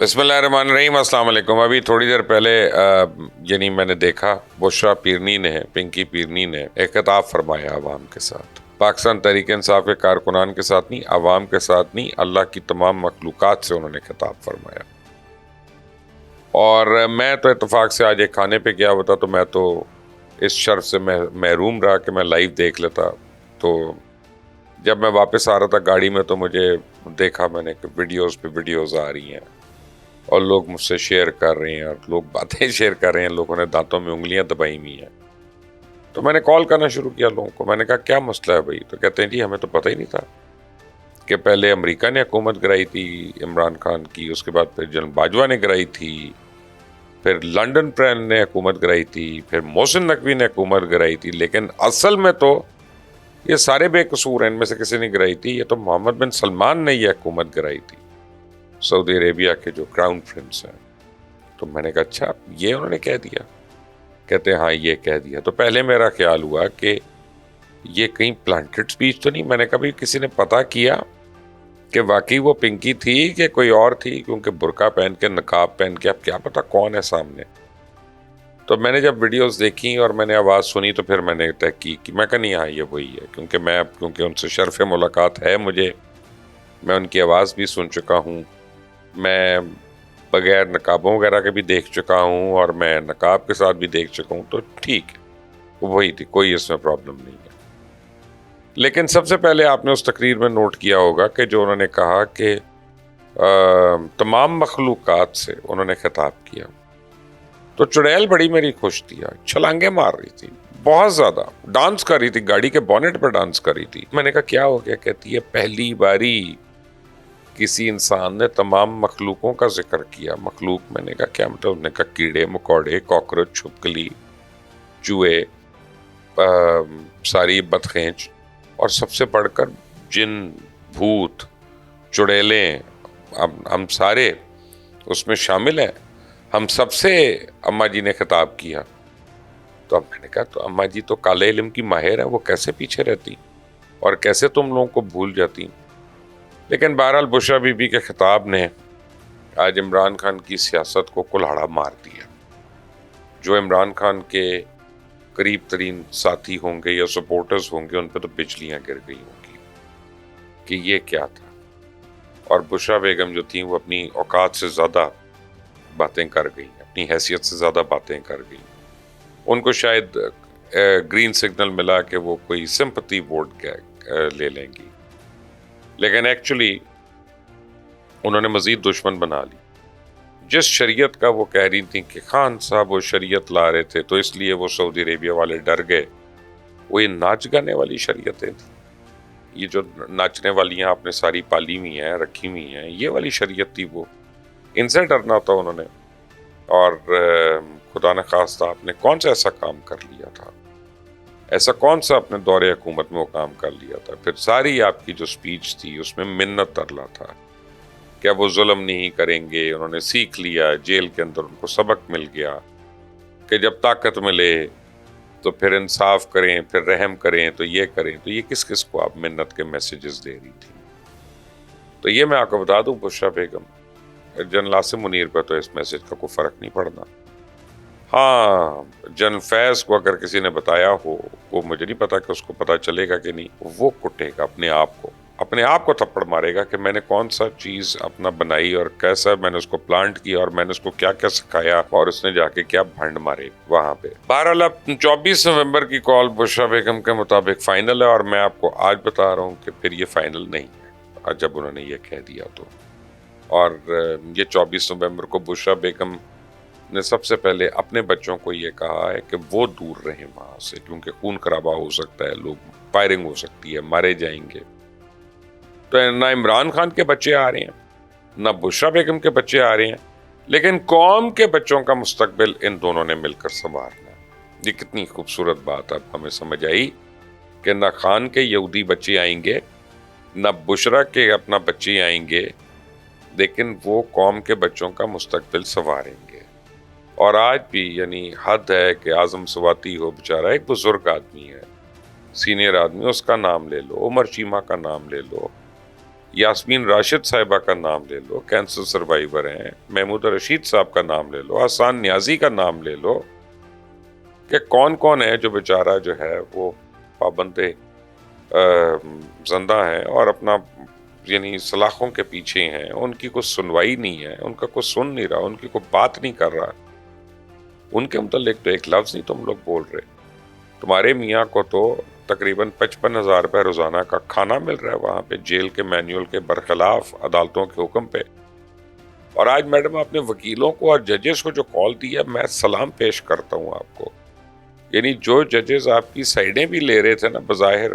بسم اللہ الرحمن الرحیم۔ السلام علیکم۔ ابھی تھوڑی دیر پہلے یعنی میں نے دیکھا بشرا پیرنی نے، پنکی پیرنی نے ایک خطاب فرمایا عوام کے ساتھ، پاکستان تحریک انصاف کے کارکنان کے ساتھ نہیں، عوام کے ساتھ نہیں، اللہ کی تمام مخلوقات سے انہوں نے خطاب فرمایا۔ اور میں تو اتفاق سے آج ایک کھانے پہ گیا ہوتا تو میں تو اس شرف سے محروم رہا کہ میں لائیو دیکھ لیتا۔ تو جب میں واپس آ رہا تھا گاڑی میں تو مجھے دیکھا میں نے کہ ویڈیوز پہ ویڈیوز آ رہی ہیں اور لوگ مجھ سے شیئر کر رہے ہیں اور لوگ باتیں شیئر کر رہے ہیں، لوگوں نے دانتوں میں انگلیاں دبائی ہوئی ہیں۔ تو میں نے کال کرنا شروع کیا لوگوں کو، میں نے کہا کیا مسئلہ ہے بھائی؟ تو کہتے ہیں جی ہمیں تو پتہ ہی نہیں تھا کہ پہلے امریکہ نے حکومت گرائی تھی عمران خان کی، اس کے بعد پھر جنرل باجوہ نے گرائی تھی، پھر لنڈن پرین نے حکومت گرائی تھی، پھر محسن نقوی نے حکومت گرائی تھی، لیکن اصل میں تو یہ سارے بے قصور ہیں، ان میں سے کسی نے گرائی تھی، یہ تو محمد بن سلمان نے یہ حکومت گرائی تھی، سعودی عربیہ کے جو کراؤن پرنس ہیں۔ تو میں نے کہا اچھا یہ انہوں نے کہہ دیا؟ کہتے ہیں ہاں یہ کہہ دیا۔ تو پہلے میرا خیال ہوا کہ یہ کہیں پلانٹڈ سپیچ تو نہیں۔ میں نے کہا بھی کسی نے پتا کیا کہ واقعی وہ پنکی تھی کہ کوئی اور تھی، کیونکہ برقع پہن کے نقاب پہن کے، اب کیا پتا کون ہے سامنے۔ تو میں نے جب ویڈیوز دیکھی اور میں نے آواز سنی تو پھر میں نے تحقیق کی، میں کہا نہیں ہاں یہ وہی ہے، کیونکہ ان سے شرف ملاقات ہے مجھے، میں ان کی آواز بھی سن چکا ہوں، میں بغیر نقابوں وغیرہ کے بھی دیکھ چکا ہوں اور میں نقاب کے ساتھ بھی دیکھ چکا ہوں، تو ٹھیک ہے وہی تھی، کوئی اس میں پرابلم نہیں ہے۔ لیکن سب سے پہلے آپ نے اس تقریر میں نوٹ کیا ہوگا کہ جو انہوں نے کہا کہ تمام مخلوقات سے انہوں نے خطاب کیا، تو چڑیل بڑی میری خوش تھی، چھلانگیں مار رہی تھی، بہت زیادہ ڈانس کر رہی تھی، گاڑی کے بونٹ پر ڈانس کر رہی تھی۔ میں نے کہا کیا ہو گیا؟ کہتی ہے پہلی باری کسی انسان نے تمام مخلوقوں کا ذکر کیا۔ مخلوق میں نے کہا کیا مطلب؟ انہوں نے کہا کیڑے مکوڑے، کاکروچ، چھپکلی، چوہے، ساری بدخینچ، اور سب سے بڑھ کر جن، بھوت، چڑیلیں، ہم سارے اس میں شامل ہیں، ہم سب سے اماں جی نے خطاب کیا۔ تو اب میں نے کہا تو اماں جی تو کالے علم کی ماہر ہیں، وہ کیسے پیچھے رہتی اور کیسے تم لوگوں کو بھول جاتی؟ لیکن بہرحال بشرا بی بی کے خطاب نے آج عمران خان کی سیاست کو کلہاڑا مار دیا۔ جو عمران خان کے قریب ترین ساتھی ہوں گے یا سپورٹرز ہوں گے، ان پہ تو بجلیاں گر گئی ہوں گی کہ یہ کیا تھا۔ اور بشرا بیگم جو تھیں وہ اپنی اوقات سے زیادہ باتیں کر گئی، اپنی حیثیت سے زیادہ باتیں کر گئی۔ ان کو شاید گرین سگنل ملا کہ وہ کوئی سمپتھی ووٹ لے لیں گی، لیکن ایکچولی انہوں نے مزید دشمن بنا لی۔ جس شریعت کا وہ کہہ رہی تھیں کہ خان صاحب وہ شریعت لا رہے تھے تو اس لیے وہ سعودی عربیہ والے ڈر گئے، وہ یہ ناچ گانے والی شریعتیں تھیں، یہ جو ناچنے والیاں آپ نے ساری پالی ہوئی ہیں، رکھی ہوئی ہیں، یہ والی شریعت تھی، وہ ان سے ڈرنا تھا انہوں نے۔ اور خدا نخواستہ آپ نے کون سا ایسا کام کر لیا تھا، ایسا کون سا اپنے دور حکومت میں وہ کام کر لیا تھا؟ پھر ساری آپ کی جو سپیچ تھی اس میں منت ترلا تھا کہ اب وہ ظلم نہیں کریں گے، انہوں نے سیکھ لیا، جیل کے اندر ان کو سبق مل گیا کہ جب طاقت ملے تو پھر انصاف کریں، پھر رحم کریں، تو یہ کریں۔ تو یہ کس کس کو آپ منت کے میسیجز دے رہی تھی؟ تو یہ میں آپ کو بتا دوں بشرا بیگم، جنرل عاصم منیر پہ تو اس میسیج کا کوئی فرق نہیں پڑنا۔ ہاں جنرل فیض کو اگر کسی نے بتایا ہو، وہ مجھے نہیں پتا کہ اس کو پتا چلے گا کہ نہیں، وہ کٹے گا اپنے آپ کو تھپڑ مارے گا کہ میں نے کون سا چیز اپنا بنائی اور کیسا میں نے اس کو پلانٹ کیا اور میں نے اس کو کیا کیا سکھایا اور اس نے جا کے کیا بھنڈ مارے وہاں پہ۔ بہرحال اب 24 نومبر کی کال بشرا بیگم کے مطابق فائنل ہے، اور میں آپ کو آج بتا رہا ہوں کہ پھر یہ فائنل نہیں ہے جب انہوں نے یہ کہہ دیا تو۔ اور یہ 24 نومبر کو بشرا بیگم نے سب سے پہلے اپنے بچوں کو یہ کہا ہے کہ وہ دور رہیں وہاں سے، کیونکہ خون خرابہ ہو سکتا ہے، لوگ فائرنگ ہو سکتی ہے، مارے جائیں گے۔ تو نہ عمران خان کے بچے آ رہے ہیں، نہ بشرا بیگم کے بچے آ رہے ہیں، لیکن قوم کے بچوں کا مستقبل ان دونوں نے مل کر سنوارنا ہے۔ یہ کتنی خوبصورت بات اب ہمیں سمجھ آئی کہ نہ خان کے یہودی بچے آئیں گے، نہ بشرا کے اپنا بچے آئیں گے، لیکن وہ قوم کے بچوں کا مستقبل سنواریں گے۔ اور آج بھی یعنی حد ہے کہ اعظم سواتی ہو بیچارہ، ایک بزرگ آدمی ہے، سینئر آدمی، اس کا نام لے لو، عمر چیمہ کا نام لے لو، یاسمین راشد صاحبہ کا نام لے لو، کینسر سروائیور ہیں، محمود رشید صاحب کا نام لے لو، احسان نیازی کا نام لے لو، کہ کون کون ہے جو بیچارہ جو ہے وہ پابند زندہ ہیں اور اپنا یعنی سلاخوں کے پیچھے ہیں، ان کی کوئی سنوائی نہیں ہے، ان کا کوئی سن نہیں رہا، ان کی کوئی بات نہیں کر رہا، ان کے متعلق تو ایک لفظ نہیں تم لوگ بول رہے. تمہارے میاں کو تو تقریباً 55,000 روپے روزانہ کا کھانا مل رہا ہے وہاں پہ جیل کے مینیول کے برخلاف عدالتوں کے حکم پہ. اور آج میڈم آپ نے وکیلوں کو اور ججز کو جو کال دیا، میں سلام پیش کرتا ہوں آپ کو. یعنی جو ججز آپ کی سائڈیں بھی لے رہے تھے نا بظاہر،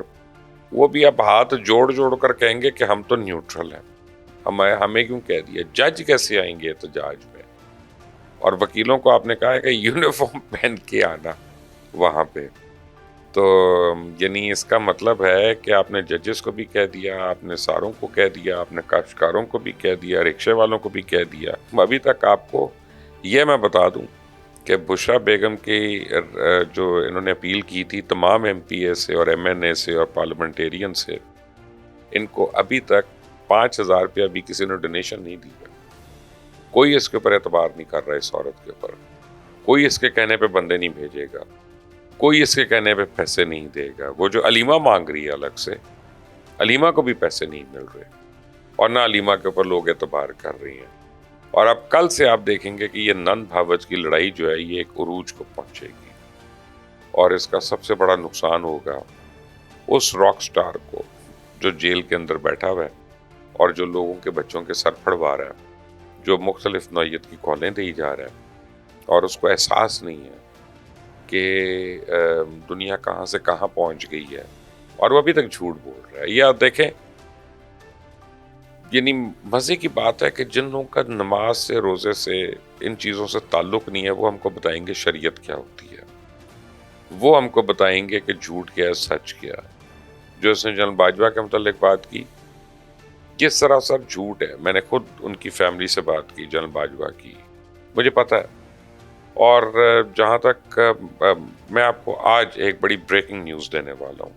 وہ بھی اب ہاتھ جوڑ جوڑ کر کہیں گے کہ ہم تو نیوٹرل ہیں، ہمیں کیوں کہہ دیا. جج کیسے آئیں گے احتجاج میں؟ اور وکیلوں کو آپ نے کہا ہے کہ یونیفارم پہن کے آنا وہاں پہ. تو یعنی اس کا مطلب ہے کہ آپ نے ججز کو بھی کہہ دیا، آپ نے ساروں کو کہہ دیا، آپ نے کاشتکاروں کو بھی کہہ دیا، رکشے والوں کو بھی کہہ دیا. ابھی تک آپ کو یہ میں بتا دوں کہ بشرا بیگم کی جو انہوں نے اپیل کی تھی تمام ایم پی اے سے اور ایم این اے سے اور پارلیمنٹیرین سے، ان کو ابھی تک 5,000 روپیہ بھی کسی نے ڈونیشن نہیں دیا. کوئی اس کے اوپر اعتبار نہیں کر رہا اس عورت کے اوپر، کوئی اس کے کہنے پہ بندے نہیں بھیجے گا، کوئی اس کے کہنے پہ پیسے نہیں دے گا. وہ جو علیمہ مانگ رہی ہے الگ سے، علیمہ کو بھی پیسے نہیں مل رہے، اور نہ علیمہ کے اوپر لوگ اعتبار کر رہی ہیں. اور اب کل سے آپ دیکھیں گے کہ یہ نند بھاوچ کی لڑائی جو ہے یہ ایک عروج کو پہنچے گی، اور اس کا سب سے بڑا نقصان ہوگا اس راک سٹار کو جو جیل کے اندر بیٹھا ہوا ہے اور جو لوگوں کے بچوں کے سر پھڑوا رہا ہے، جو مختلف نوعیت کی کالیں دی جا رہا ہے، اور اس کو احساس نہیں ہے کہ دنیا کہاں سے کہاں پہنچ گئی ہے، اور وہ ابھی تک جھوٹ بول رہا ہے. یہ آپ دیکھیں، یعنی مزے کی بات ہے کہ جن لوگوں کا نماز سے، روزے سے، ان چیزوں سے تعلق نہیں ہے، وہ ہم کو بتائیں گے شریعت کیا ہوتی ہے، وہ ہم کو بتائیں گے کہ جھوٹ کیا ہے، سچ کیا. جو اس نے جنرل باجوہ کے متعلق بات کی، یہ سراسر جھوٹ ہے. میں نے خود ان کی فیملی سے بات کی، جنرل باجوہ کی، مجھے پتہ ہے. اور جہاں تک میں آپ کو آج ایک بڑی بریکنگ نیوز دینے والا ہوں،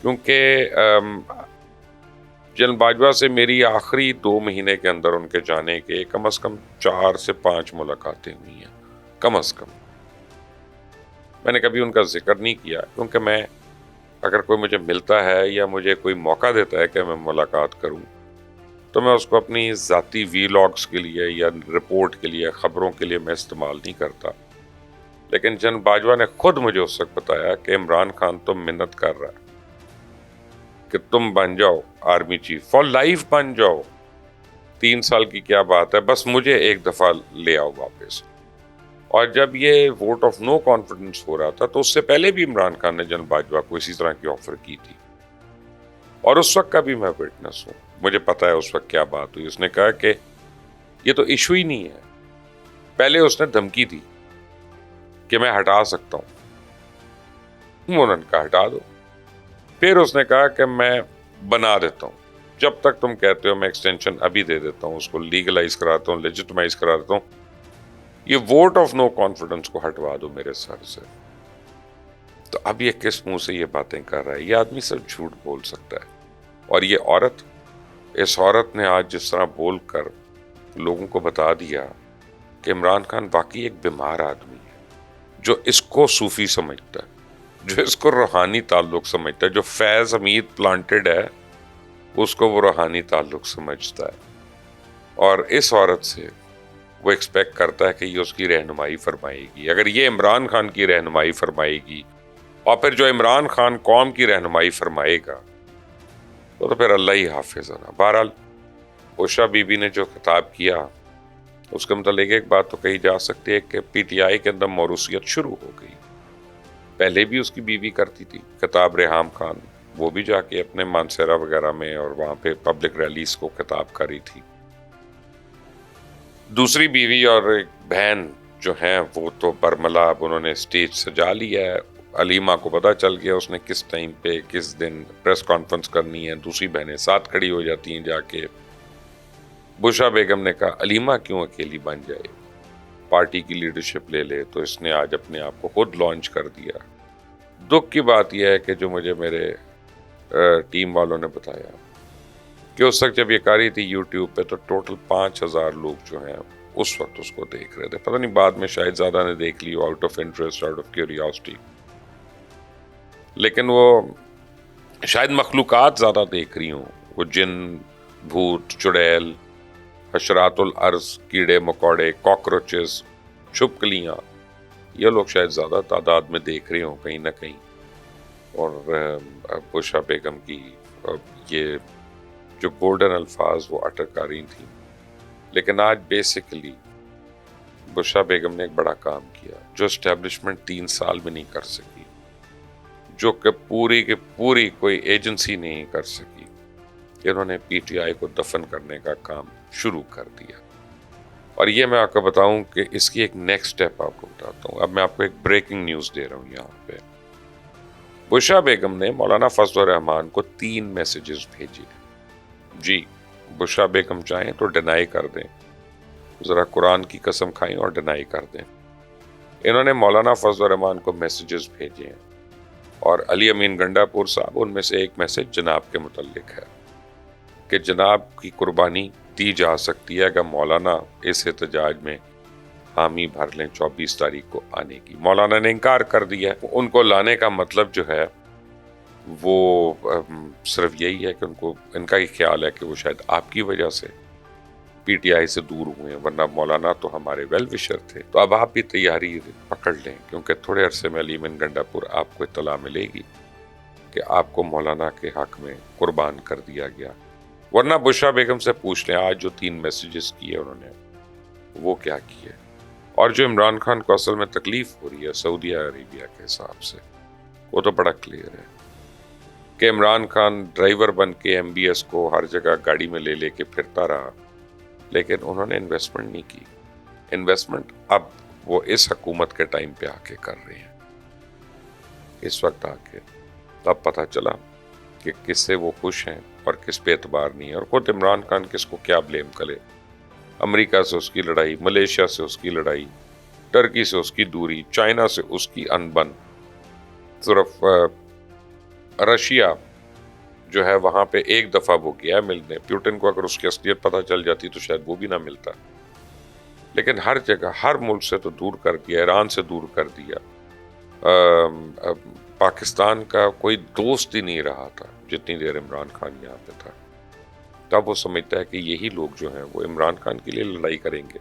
کیونکہ جنرل باجوہ سے میری آخری 2 مہینے کے اندر ان کے جانے کے کم از کم 4 سے 5 ملاقاتیں ہوئی ہیں، کم از کم. میں نے کبھی ان کا ذکر نہیں کیا، کیونکہ میں اگر کوئی مجھے ملتا ہے یا مجھے کوئی موقع دیتا ہے کہ میں ملاقات کروں، تو میں اس کو اپنی ذاتی وی لاگز کے لیے یا رپورٹ کے لیے، خبروں کے لیے میں استعمال نہیں کرتا. لیکن جنرل باجوہ نے خود مجھے اس وقت بتایا کہ عمران خان تم منت کر رہا ہے کہ تم بن جاؤ آرمی چیف، فار لائف بن جاؤ، 3 سال کی کیا بات ہے، بس مجھے ایک دفعہ لے آؤ واپس. اور جب یہ ووٹ آف نو کانفیڈنس ہو رہا تھا تو اس سے پہلے بھی عمران خان نے جنرل باجوہ کو اسی طرح کی آفر کی تھی، اور اس وقت کا بھی میں وٹنس ہوں. مجھے پتا ہے اس وقت کیا بات ہوئی. اس نے کہا کہ یہ تو ایشو ہی نہیں ہے. پہلے اس نے دھمکی دی کہ میں ہٹا سکتا ہوں، انہوں نے کہا ہٹا دو. پھر اس نے کہا کہ میں بنا دیتا ہوں، جب تک تم کہتے ہو میں ایکسٹینشن ابھی دے دیتا ہوں، اس کو لیگلائز کراتا ہوں، لیجٹمائز کرا دیتا ہوں، یہ ووٹ آف نو کانفیڈنس کو ہٹوا دو میرے سر سے. تو اب یہ کس منہ سے یہ باتیں کر رہا ہے؟ یہ آدمی صرف جھوٹ بول سکتا ہے. اور یہ عورت، اس عورت نے آج جس طرح بول کر لوگوں کو بتا دیا کہ عمران خان واقعی ایک بیمار آدمی ہے، جو اس کو صوفی سمجھتا ہے، جو اس کو روحانی تعلق سمجھتا ہے، جو فیض حمید پلانٹڈ ہے اس کو وہ روحانی تعلق سمجھتا ہے. اور اس عورت سے وہ ایکسپیکٹ کرتا ہے کہ یہ اس کی رہنمائی فرمائے گی. اگر یہ عمران خان کی رہنمائی فرمائے گی، اور پھر جو عمران خان قوم کی رہنمائی فرمائے گا، تو پھر اللہ ہی حافظ ہے نا. بہرحال بشرا بی بی نے جو خطاب کیا، اس کے متعلق ایک بات تو کہی جا سکتی ہے کہ پی ٹی آئی کے اندر موروثیت شروع ہو گئی. پہلے بھی اس کی بیوی کرتی تھی خطاب، ریحام خان، وہ بھی جا کے اپنے مانسیرا وغیرہ میں اور وہاں پہ پبلک ریلیز کو خطاب کری تھی. دوسری بیوی اور ایک بہن جو ہیں وہ تو برملا، اب انہوں نے اسٹیج سجا لیا ہے. علیمہ کو پتا چل گیا اس نے کس ٹائم پہ کس دن پریس کانفرنس کرنی ہے، دوسری بہنیں ساتھ کھڑی ہو جاتی ہیں جا کے. بشرا بیگم نے کہا علیمہ کیوں اکیلی بن جائے، پارٹی کی لیڈرشپ لے لے، تو اس نے آج اپنے آپ کو خود لانچ کر دیا. دکھ کی بات یہ ہے کہ جو مجھے میرے ٹیم والوں نے بتایا کہ اس وقت جب یہ کاری تھی یوٹیوب پہ تو ٹوٹل 5,000 لوگ جو ہیں اس وقت اس کو دیکھ رہے تھے. پتہ نہیں بعد میں شاید زیادہ نے دیکھ لی out of interest, out of curiosity, لیکن وہ شاید مخلوقات زیادہ دیکھ رہی ہوں, وہ جن, بھوت, چڑیل, حشرات الارض, کیڑے مکوڑے, کاکروچز, چھپکلیاں, یہ لوگ شاید زیادہ تعداد میں دیکھ رہے ہوں کہیں نہ کہیں. اور بشرا بیگم کی یہ جو گولڈن الفاظ وہ اٹر کر رہی تھیں. لیکن آج بیسیکلی بشرا بیگم نے ایک بڑا کام کیا جو اسٹیبلشمنٹ 3 سال میں نہیں کر سکی, جو کہ پوری کی پوری کوئی ایجنسی نہیں کر سکی. انہوں نے پی ٹی آئی کو دفن کرنے کا کام شروع کر دیا. اور یہ میں آپ کو بتاؤں کہ اس کی ایک نیکسٹ سٹیپ آپ کو بتاتا ہوں. اب میں آپ کو ایک بریکنگ نیوز دے رہا ہوں یہاں پہ. بشرا بیگم نے مولانا فضل الرحمان کو 3 میسیجز بھیجے. جی, بشرا بیگم چاہیں تو ڈینائی کر دیں, ذرا قرآن کی قسم کھائیں اور ڈینائی کر دیں. انہوں نے مولانا فضل الرحمان کو میسیجز بھیجے ہیں, اور علی امین گنڈا پور صاحب ان میں سے ایک میسیج جناب کے متعلق ہے کہ جناب کی قربانی دی جا سکتی ہے اگر مولانا اس احتجاج میں حامی بھر لیں 24 تاریخ کو آنے کی. مولانا نے انکار کر دیا. ان کو لانے کا مطلب جو ہے وہ صرف یہی ہے کہ ان کا یہ خیال ہے کہ وہ شاید آپ کی وجہ سے پی ٹی آئی سے دور ہوئے ہیں, ورنہ مولانا تو ہمارے ویل وشر تھے. تو اب آپ بھی تیاری پکڑ لیں, کیونکہ تھوڑے عرصے میں علی امین گنڈا پور آپ کو اطلاع ملے گی کہ آپ کو مولانا کے حق میں قربان کر دیا گیا. ورنہ بشرا بیگم سے پوچھ لیں آج جو 3 میسیجز کیے انہوں نے وہ کیا کیے. اور جو عمران خان کو اصل میں تکلیف ہو رہی ہے سعودی عربیہ کے حساب سے, وہ تو بڑا کلیئر ہے کہ عمران خان ڈرائیور بن کے ایم بی ایس کو ہر جگہ گاڑی میں لے کے پھرتا رہا, لیکن انہوں نے انویسٹمنٹ نہیں کی. انویسٹمنٹ اب وہ اس حکومت کے ٹائم پہ آ کے کر رہے ہیں. اس وقت آ کے تب پتہ چلا کہ کس سے وہ خوش ہیں اور کس پہ اعتبار نہیں ہے. اور خود عمران خان کس کو کیا بلیم کرے. امریکہ سے اس کی لڑائی, ملیشیا سے اس کی لڑائی, ٹرکی سے اس کی دوری, چائنا سے اس کی انبن, صرف رشیا جو ہے وہاں پہ ایک دفعہ وہ گیا ملنے. پیوٹن کو اگر اس کی اصلیت پتہ چل جاتی تو شاید وہ بھی نہ ملتا. لیکن ہر جگہ ہر ملک سے تو دور کر دیا, ایران سے دور کر دیا. پاکستان کا کوئی دوست ہی نہیں رہا تھا جتنی دیر عمران خان یہاں پہ تھا. تب وہ سمجھتا ہے کہ یہی لوگ جو ہیں وہ عمران خان کے لیے لڑائی کریں گے.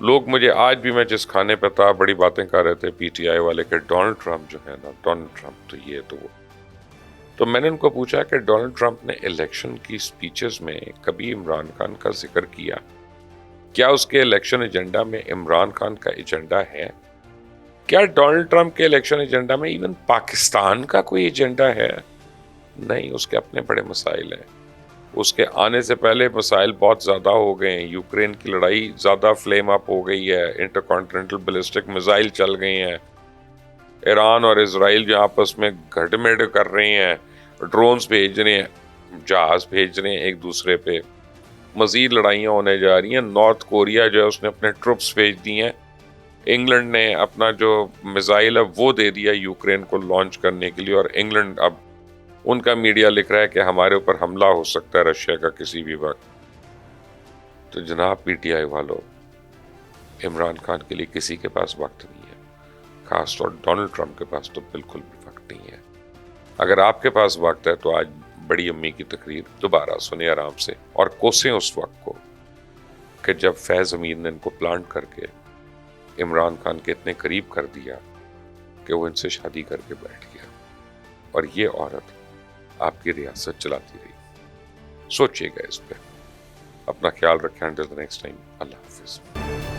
لوگ مجھے آج بھی, میں جس کھانے پہ تھا بڑی باتیں کر رہے تھے پی ٹی آئی والے کہ ڈونلڈ ٹرمپ جو ہے نا, ڈونلڈ ٹرمپ تو یہ تو وہ. تو میں نے ان کو پوچھا کہ ڈونلڈ ٹرمپ نے الیکشن کی سپیچز میں کبھی عمران خان کا ذکر کیا؟ کیا اس کے الیکشن ایجنڈا میں عمران خان کا ایجنڈا ہے؟ کیا ڈونلڈ ٹرمپ کے الیکشن ایجنڈا میں ایون پاکستان کا کوئی ایجنڈا ہے؟ نہیں, اس کے اپنے بڑے مسائل ہیں. اس کے آنے سے پہلے مسائل بہت زیادہ ہو گئے ہیں. یوکرین کی لڑائی زیادہ فلیم اپ ہو گئی ہے, انٹر کانٹیننٹل بیلسٹک میزائل چل گئی ہیں, ایران اور اسرائیل جو آپس میں گھڑ کر رہے ہیں, ڈرونز بھیج رہے ہیں, جہاز بھیج رہے ہیں ایک دوسرے پہ, مزید لڑائیاں ہونے جا رہی ہیں. نارتھ کوریا جو ہے اس نے اپنے ٹروپس بھیج دی ہیں. انگلینڈ نے اپنا جو میزائل ہے وہ دے دیا یوکرین کو لانچ کرنے کے لیے, اور انگلینڈ اب ان کا میڈیا لکھ رہا ہے کہ ہمارے اوپر حملہ ہو سکتا ہے رشیا کا کسی بھی وقت. تو جناب پی ٹی آئی والوں, عمران خان کے لیے کسی کے پاس وقت نہیں ہے, خاص طور ڈونلڈ ٹرمپ کے پاس تو بالکل بھی وقت نہیں ہے. اگر آپ کے پاس وقت ہے تو آج بڑی امی کی تقریر دوبارہ سنیں آرام سے, اور کوسیں اس وقت کو کہ جب فیض امیر نے ان کو پلانٹ کر کے عمران خان کے اتنے قریب کر دیا کہ وہ ان سے شادی کر کے بیٹھ گیا, اور یہ عورت آپ کی ریاست چلاتی رہی. سوچئے گا اس پہ. اپنا خیال رکھیں. until the next time, اللہ حافظ.